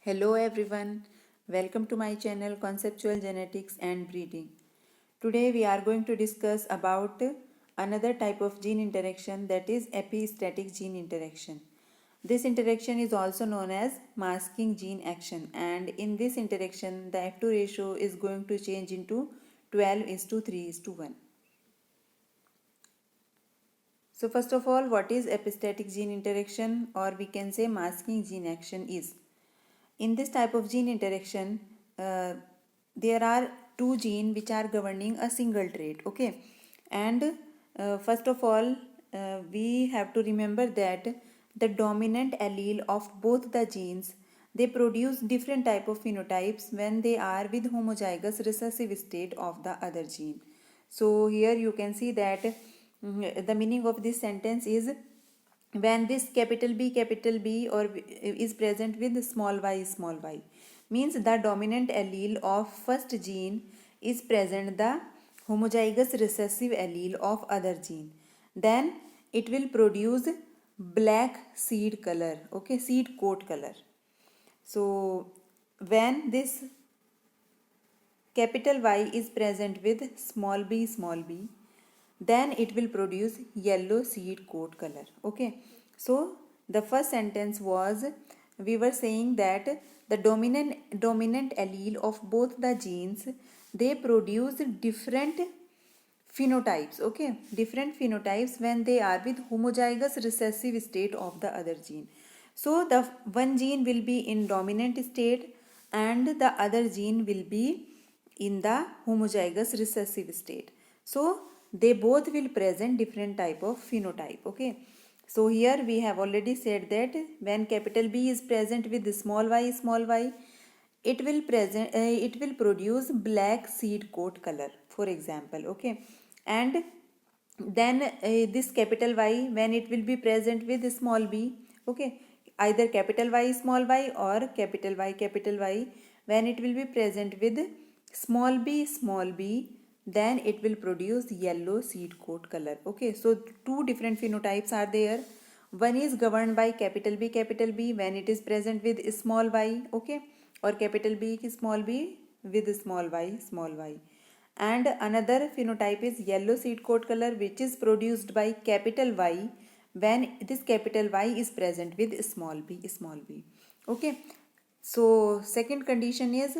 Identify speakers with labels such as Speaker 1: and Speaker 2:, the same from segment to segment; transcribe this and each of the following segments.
Speaker 1: Hello everyone, welcome to my channel Conceptual Genetics and Breeding. Today we are going to discuss about another type of gene interaction, that is epistatic gene interaction. This interaction is also known as masking gene action, and in this interaction the F2 ratio is going to change into 12:3:1. So first of all, what is epistatic gene interaction, or we can say masking gene action is? In this type of gene interaction, there are two genes which are governing a single trait, okay? And first of all, we have to remember that the dominant allele of both the genes, they produce different type of phenotypes when they are with homozygous recessive state of the other gene. So here you can see that the meaning of this sentence is, when this capital B or is present with small y, means the dominant allele of first gene is present the homozygous recessive allele of other gene, then it will produce black seed color, okay, seed coat color. So when this capital Y is present with small b, then it will produce yellow seed coat color, okay? So the first sentence was, we were saying that the dominant allele of both the genes, they produce different phenotypes, okay, different phenotypes when they are with homozygous recessive state of the other gene. So the one gene will be in dominant state and the other gene will be in the homozygous recessive state. So they both will present different type of phenotype, okay? So here we have already said that when capital B is present with small y, it will produce black seed coat color, for example, okay? And then this capital Y, when it will be present with small b, okay, either capital Y or capital Y, when it will be present with small b, then it will produce yellow seed coat color, okay? So two different phenotypes are there. One is governed by capital B when it is present with small y, okay, or capital B with small y. And another phenotype is yellow seed coat color, which is produced by capital Y when this capital Y is present with small b, okay? So second condition is,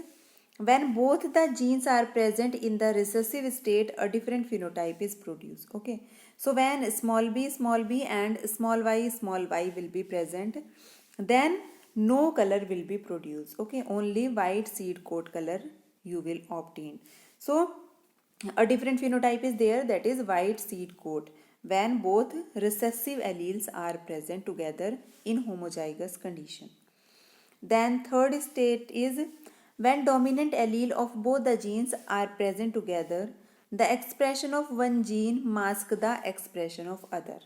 Speaker 1: when both the genes are present in the recessive state, a different phenotype is produced, okay? So when small b and small y will be present, then no color will be produced, okay? Only white seed coat color you will obtain. So a different phenotype is there, that is white seed coat, when both recessive alleles are present together in homozygous condition. Then third state is, when dominant allele of both the genes are present together, the expression of one gene masks the expression of other.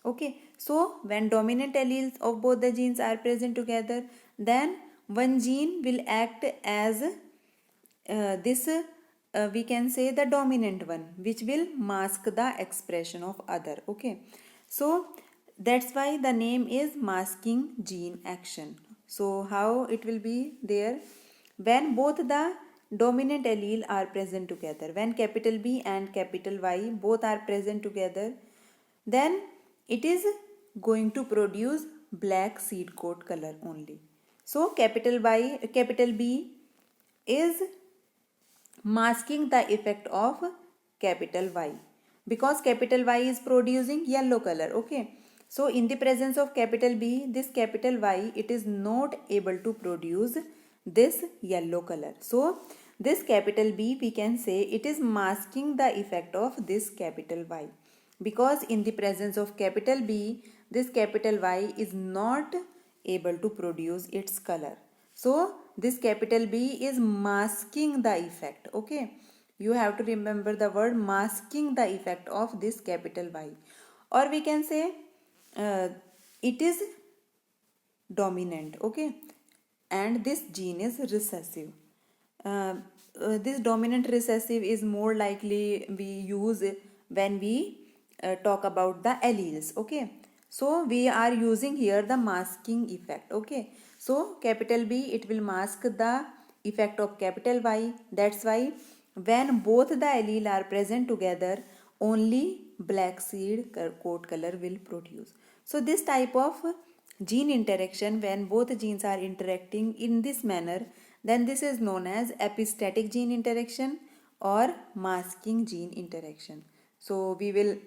Speaker 1: Okay, so when dominant alleles of both the genes are present together, then one gene will act as this we can say the dominant one, which will mask the expression of other, okay? So that's why the name is masking gene action. So how it will be there? When both the dominant allele are present together, when capital B and capital Y both are present together, then it is going to produce black seed coat color only. So capital B is masking the effect of capital Y, because capital Y is producing yellow color, okay? So in the presence of capital B, this capital Y, it is not able to produce this yellow color. So this capital B, we can say it is masking the effect of this capital Y, because in the presence of capital B, this capital Y is not able to produce its color. So this capital B is masking the effect, okay? You have to remember the word masking the effect of this capital Y. Or we can say it is dominant, okay? And this gene is recessive. This dominant recessive is more likely we use when we talk about the alleles, okay? So we are using here the masking effect. Okay, so capital B, it will mask the effect of capital Y. That's why when both the allele are present together, only black seed coat color will produce. So this type of gene interaction, when both genes are interacting in this manner, then this is known as epistatic gene interaction or masking gene interaction. So we will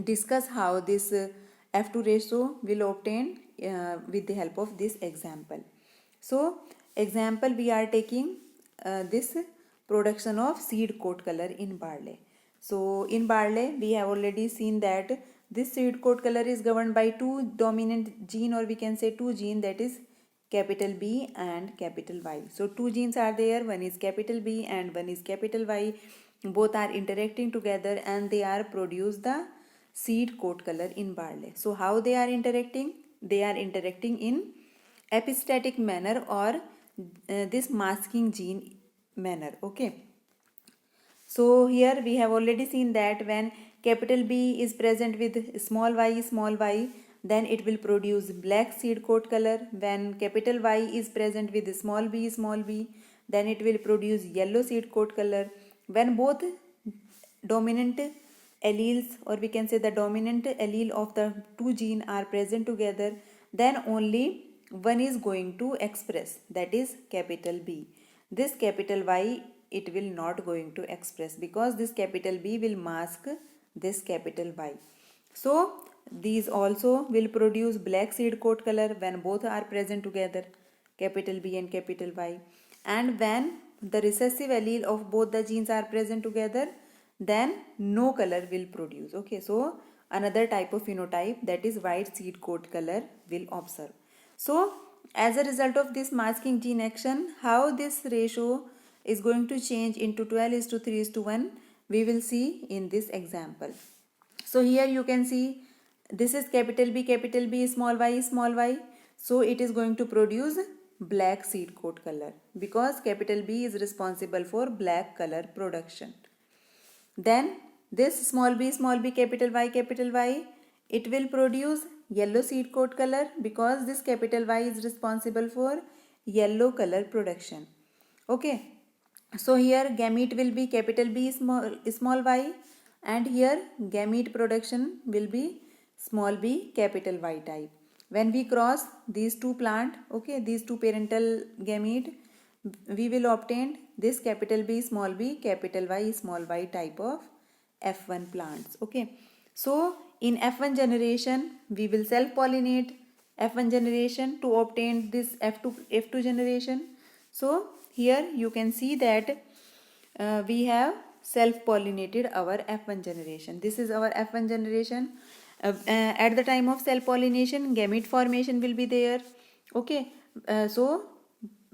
Speaker 1: discuss how this F2 ratio will obtain with the help of this example. So example, we are taking this production of seed coat color in barley. So in barley we have already seen that this seed coat color is governed by two dominant gene, or we can say two gene, that is capital B and capital Y. So two genes are there, one is capital B and one is capital Y. Both are interacting together and they are produce the seed coat color in barley. So how they are interacting? They are interacting in epistatic manner or this masking gene manner. Okay. So here we have already seen that when capital B is present with small y, then it will produce black seed coat color. When capital Y is present with small b, then it will produce yellow seed coat color. When both dominant alleles, or we can say the dominant allele of the two gene are present together, then only one is going to express, that is capital B. This capital Y, it will not going to express because this capital B will mask this capital Y. So these also will produce black seed coat color when both are present together, capital B and capital Y. And when the recessive allele of both the genes are present together, then no color will produce. Okay, so another type of phenotype, that is white seed coat color, will observe. So as a result of this masking gene action, how this ratio is going to change into 12:3:1, we will see in this example. So here you can see this is capital B, small y. So it is going to produce black seed coat color because capital B is responsible for black color production. Then this small b, capital Y, it will produce yellow seed coat color because this capital Y is responsible for yellow color production. Okay. So here gamete will be capital B, small y, and here gamete production will be small b, capital Y type. When we cross these two plant, okay, these two parental gamete, we will obtain this capital B, capital Y, small y type of F1 plants. Okay. So in F1 generation, we will self-pollinate F1 generation to obtain this F2 generation. So here you can see that we have self-pollinated our F1 generation. This is our F1 generation. At the time of self-pollination, gamete formation will be there. Okay. So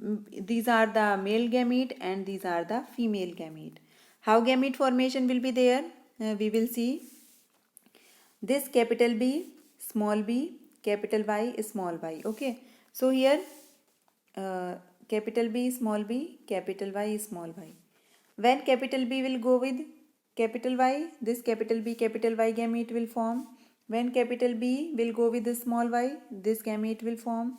Speaker 1: these are the male gamete and these are the female gamete. How gamete formation will be there? We will see this capital B, small b, capital Y, small y. Okay. So here capital B, small b, capital Y, small y. When capital B will go with capital Y, this capital B, capital Y gamete will form. When capital B will go with the small y, this gamete will form.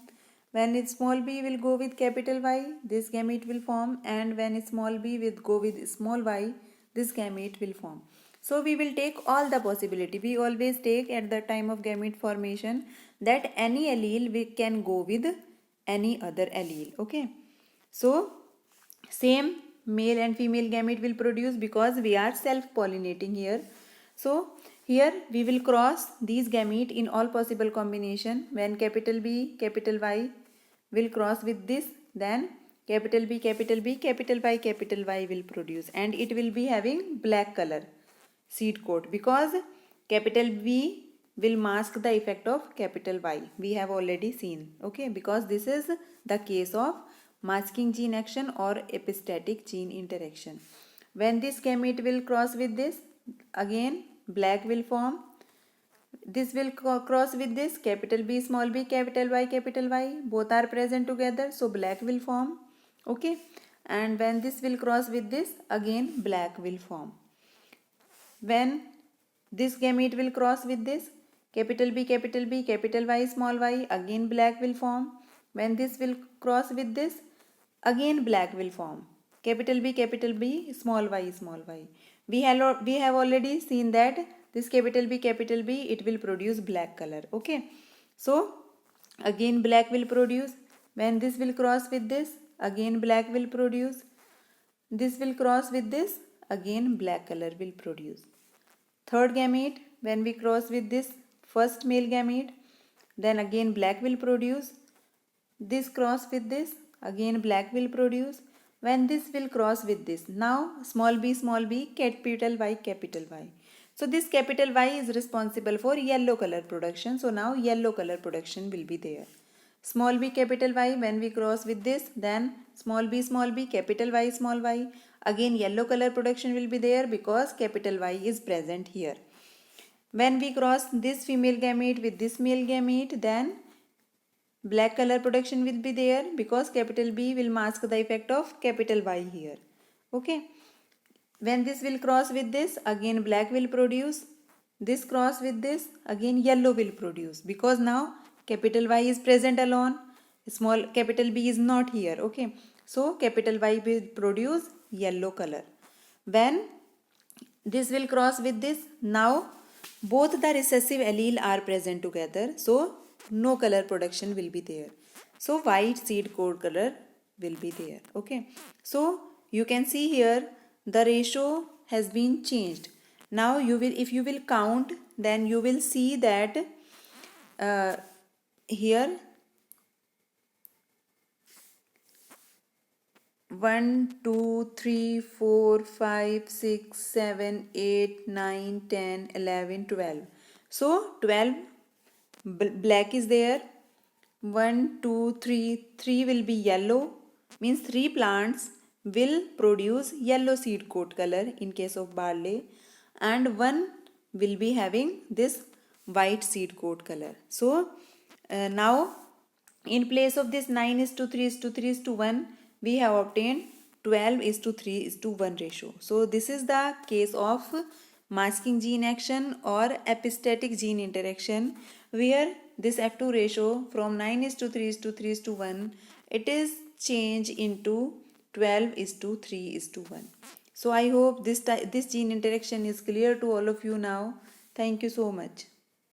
Speaker 1: When it's small b will go with capital Y, this gamete will form. And when small b will go with small y, this gamete will form. So we will take all the possibility. We always take at the time of gamete formation that any allele we can go with any other allele. Okay. So same male and female gamete will produce because we are self-pollinating here. So here we will cross these gamete in all possible combination. When capital B, capital Y will cross with this, then capital B, capital Y will produce, and it will be having black color seed coat because capital B will mask the effect of capital Y. We have already seen. Okay, because this is the case of masking gene action or epistatic gene interaction. When this gamete will cross with this, again black will form. This will cross with this capital B, small b, capital Y. Both are present together, so black will form. Okay. And when this will cross with this, again black will form. When this gamete will cross with this, capital B, capital B, capital Y, small y, again black will form. When this will cross with this, again black will form. Capital B, small y, small y. We have already seen that this capital B, it will produce black color. Okay. So again black will produce. When this will cross with this, again black will produce. This will cross with this, again black color will produce. Third gamete, when we cross with this first male gamete, then again black will produce. This cross with this, again black will produce. When this will cross with this, now small b, capital Y, capital Y. So this capital Y is responsible for yellow color production. So now yellow color production will be there. Small b, capital Y, when we cross with this, then small b, capital Y, small y. Again yellow color production will be there because capital Y is present here. When we cross this female gamete with this male gamete, then black color production will be there because capital B will mask the effect of capital Y here. Okay. When this will cross with this, again black will produce. This cross with this, again yellow will produce because now capital Y is present alone. Small capital B is not here. Okay. So capital Y will produce yellow color. When this will cross with this, now both the recessive allele are present together. So no color production will be there. So white seed coat color will be there. Okay. So you can see here the ratio has been changed. Now if you will count, then you will see that here 1, 2, 3, 4, 5, 6, 7, 8, 9, 10, 11, 12. So 12 black is there. 1, 2, 3, 3 will be yellow. Means 3 plants will produce yellow seed coat color in case of barley. And 1 will be having this white seed coat color. So now in place of this 9:3:3:1, we have obtained 12:3:1 ratio. So this is the case of masking gene action or epistatic gene interaction, where this F2 ratio from 9:3:3:1, it is changed into 12:3:1. So I hope this gene interaction is clear to all of you now. Thank you so much.